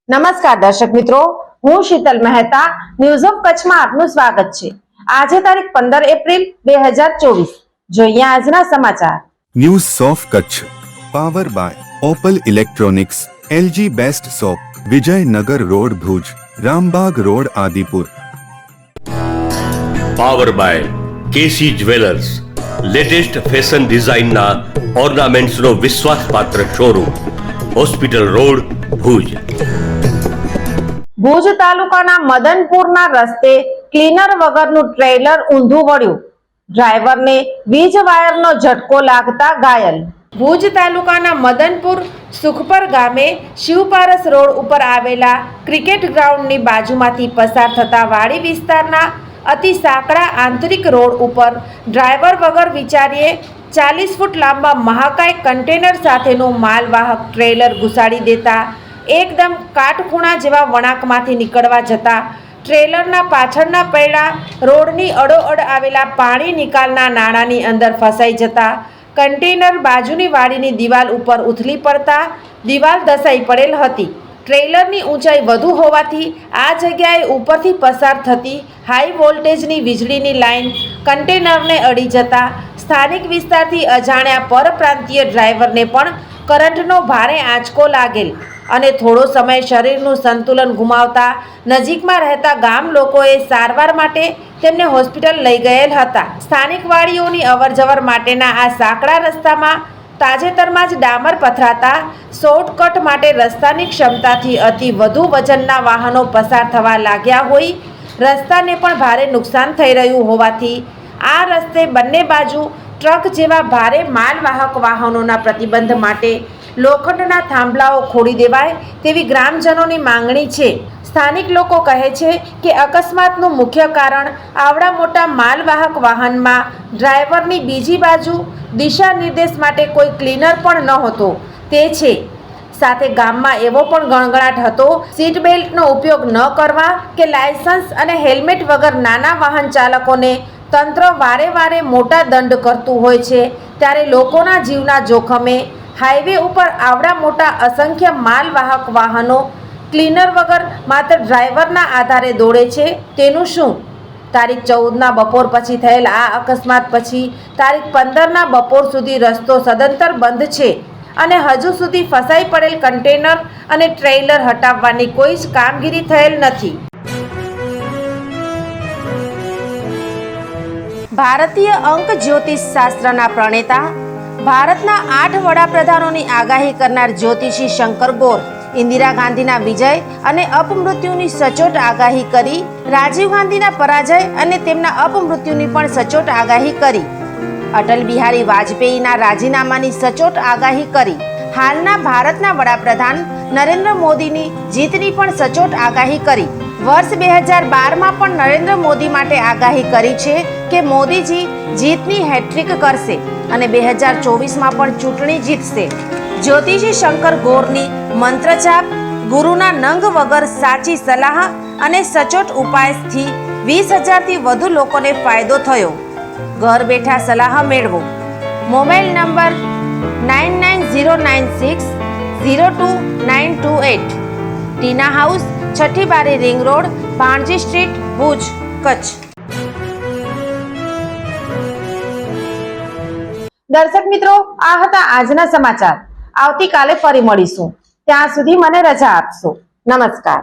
નમસ્કાર દર્શક મિત્રો, હું શીતલ મહેતા ન્યૂઝ ઓફ કચ્છમાં આપનું સ્વાગત છે। આજે તારીખ 15 એપ્રિલ 2024। જોઈએ આજના સમાચાર। News of Kutch power by Opal electronics, LG best shop, Vijaynagar road Bhuj, Rambagh road Adipur. Power by KC jewellers, latest fashion ડિઝાઇનના ઓર્નામેન્ટ્સનો વિશ્વાસપાત્ર showroom, hospital road Bhuj. Bhuj તાલુકાના મદનપુરના રસ્તે ક્લીનર વગરનું ટ્રેલર ઊંધું વળ્યું, ડ્રાઈવરને વીજ વાયરનો ઝટકો લાગતા ઘાયલ। ભુજ તાલુકાના મદનપુર સુખપર ગામે શિવપારસ રોડ ઉપર આવેલા ક્રિકેટ ગ્રાઉન્ડની બાજુમાંથી પસાર થતા વાડી વિસ્તારના અતિ સાંકડા આંતરિક રોડ ઉપર ડ્રાઈવર વગર વિચારીએ 40 ફૂટ લાંબા મહાકાય કન્ટેનર સાથેનું માલવાહક ટ્રેલર ઘુસાડી દેતા એકદમ કાટખૂણા જેવા વળાંકમાંથી નીકળવા જતા ટ્રેલરના પાછળના પૈડા રોડની અડોઅડ આવેલા પાણી નિકાલના નાળાની અંદર ફસાઈ જતા કન્ટેનર બાજુની વાડીની દિવાલ ઉપર ઉથલી પડતા દિવાલ ધસાઈ પડેલ હતી। ટ્રેલરની ઊંચાઈ વધુ હોવાથી આ જગ્યાએ ઉપરથી પસાર થતી હાઈ વોલ્ટેજની વીજળીની લાઇન કન્ટેનરને અડી જતા સ્થાનિક વિસ્તારથી અજાણ્યા પરપ્રાંતીય ડ્રાઈવરને પણ કરંટનો ભારે આંચકો લાગેલ અને થોડો સમય શરીરનું સંતુલન ગુમાવતા નજીકમાં રહેતા ગામ લોકોએ સારવાર માટે તેમને હોસ્પિટલ લઈ ગયેલ હતા। સ્થાનિક વાડીઓની અવરજવર માટેના આ સાંકડા રસ્તામાં તાજેતરમાં જ ડામર પથરાતા શોર્ટકટ માટે રસ્તાની ક્ષમતાથી અતિ વધુ વજનના વાહનો પસાર થવા લાગ્યા હોઈ રસ્તાને પણ ભારે નુકસાન થઈ રહ્યું હોવાથી આ રસ્તે બંને બાજુ ટ્રક જેવા ભારે માલવાહક વાહનોના પ્રતિબંધ માટે લોખંડના થાંભલાઓ ખોડી દેવાય તેવી ગ્રામજનોની માંગણી છે। સ્થાનિક લોકો કહે છે કે અકસ્માતનું મુખ્ય કારણ આવડા મોટા માલવાહક વાહનમાં ડ્રાઈવરની બીજી બાજુ દિશા નિર્દેશ માટે કોઈ ક્લીનર પણ નહોતો તે છે। સાથે ગામમાં એવો પણ ગણગણાટ હતો સીટ બેલ્ટનો ઉપયોગ ન કરવા કે લાયસન્સ અને હેલ્મેટ વગર નાના વાહન ચાલકોને તંત્ર વારે વારે મોટા દંડ કરતું હોય છે, ત્યારે લોકોના જીવના જોખમે હાઈવે ઉપર આવડા મોટા અસંખ્ય માલવાહક વાહનો ક્લીનર વગર માત્ર ડ્રાઈવરના આધારે દોડે છે તેનું શું? તારીખ 14ના બપોર પછી થયેલ આ અકસ્માત પછી તારીખ 15ના બપોર સુધી રસ્તો સદંતર બંધ છે અને હજુ સુધી ફસાઈ પડેલ કન્ટેનર અને ટ્રેલર હટાવવાની કોઈ જ કામગીરી થયેલ નથી। ભારતીય અંક જ્યોતિષ શાસ્ત્રના પ્રણેતા, ભારતના 8 વડાપ્રધાનોની આગાહી કરનાર જ્યોતિષી શંકર ગોર ઇન્દિરા ગાંધીના વિજય અને અપમૃત્યુની સચોટ આગાહી કરી, રાજીવ ગાંધીના પરાજય અને તેમના અપમૃત્યુની પણ સચોટ આગાહી કરી, અટલ બિહારી વાજપેયીના રાજીનામાની સચોટ આગાહી કરી, હાલના ભારતના વડાપ્રધાન નરેન્દ્ર મોદીની જીતની પણ સચોટ આગાહી કરી, વર્ષ 2012માં પણ નરેન્દ્ર મોદી માટે આગાહી કરી છે કે મોદીજી જીતની હેટ્રિક કરશે અને 2024માં પણ ચૂંટણી જીતશે। જ્યોતિષી શંકર ગોરની મંત્રજાપ, ગુરુના નંગ વગર સાચી સલાહ અને સચોટ ઉપાયથી 20,000થી વધુ લોકોને ફાયદો થયો। ઘર બેઠા સલાહ મેળવો। મોબાઈલ નંબર 9909602928, ટીના હાઉસ, છઠ્ઠી બારી ring road, Bhanji street, Bhuj, Kutch. દર્શક મિત્રો, આ હતા આજના સમાચાર। આવતીકાલે ફરી મળીશું, ત્યાં સુધી મને રજા આપશો। નમસ્કાર।